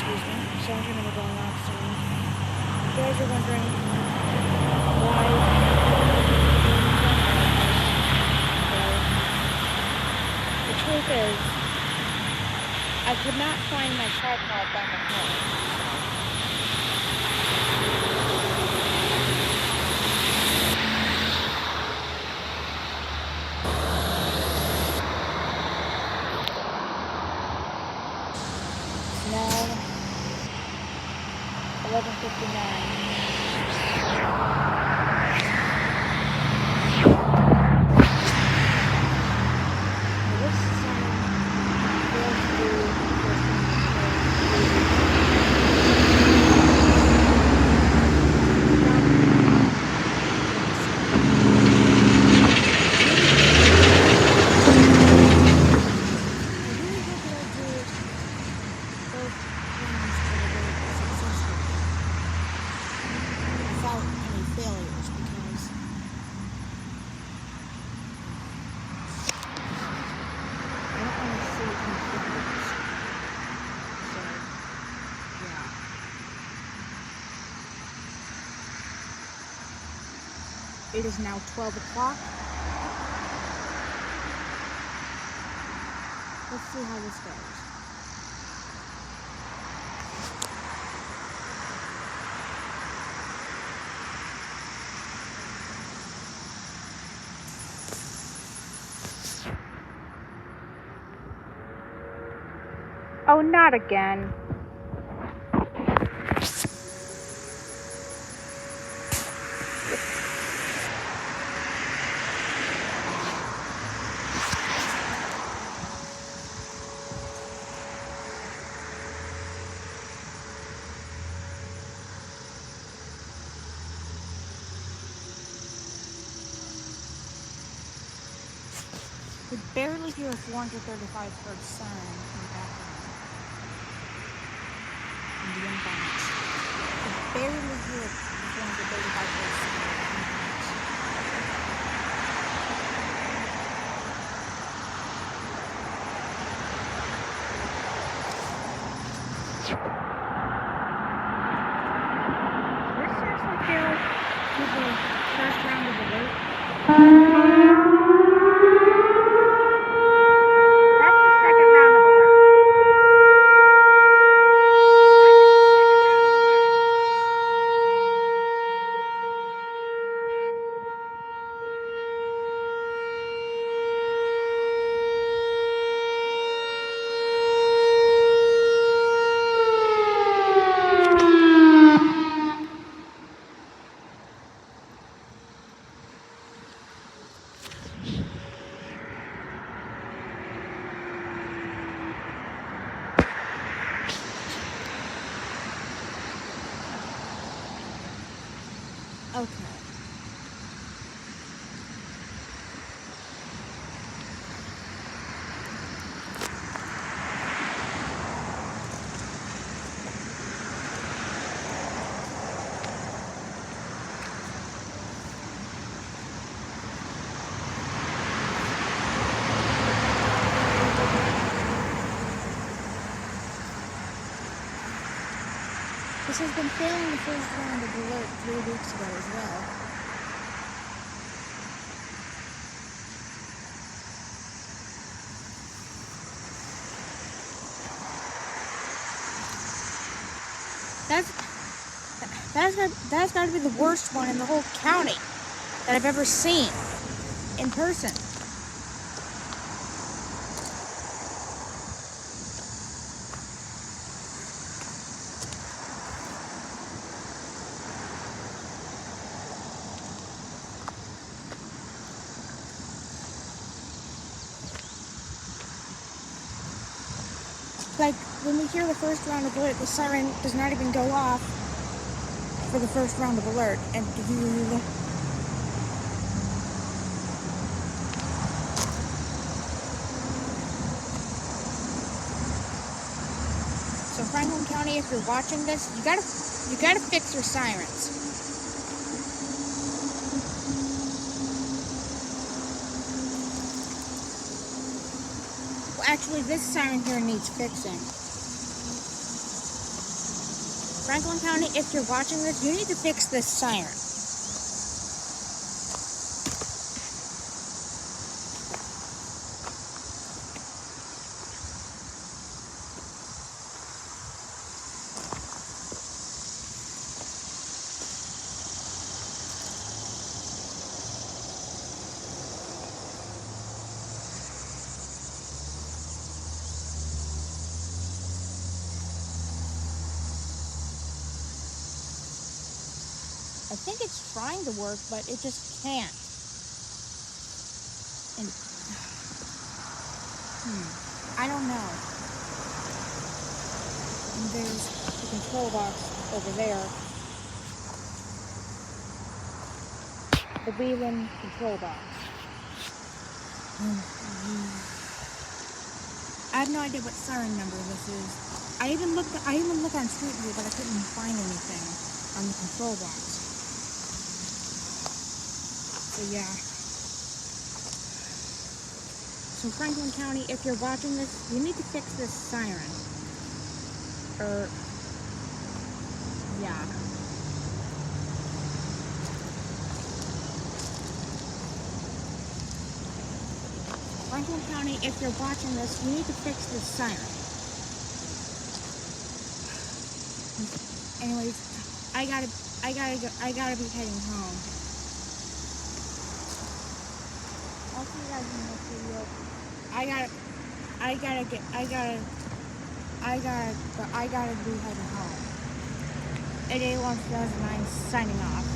excuse me, sounds are going to be going off soon. You guys are wondering why the truth is, I could not find my tripod back at home. Now, 11:59. It is now 12 o'clock. Let's see how this goes. Oh, not again. We barely hear a 435 hertz siren in the background. In the environment. We barely hear a 435 hertz siren in the environment. This sounds like they're with the first round of alert. Okay. This has been failing the first round of alert 3 weeks ago as well. That's got to be the worst one in the whole county that I've ever seen in person. Like, when we hear the first round of alert, the siren does not even go off for the first round of alert. And so Franklin County, if you're watching this, you gotta fix your sirens. Well, actually, this siren here needs fixing. Franklin County, if you're watching this, you need to fix this siren. I think it's trying to work, but it just can't. And I don't know. And there's the control box over there. The Whelen control box. I have no idea what siren number this is. I even looked on Street View, but I couldn't find anything on the control box. So yeah. So Franklin County, if you're watching this, you need to fix this siren. Yeah. Franklin County, if you're watching this, you need to fix this siren. Anyways, I gotta be heading home. I'll see you guys in the next video. I gotta be heading home. 881 2009 signing off.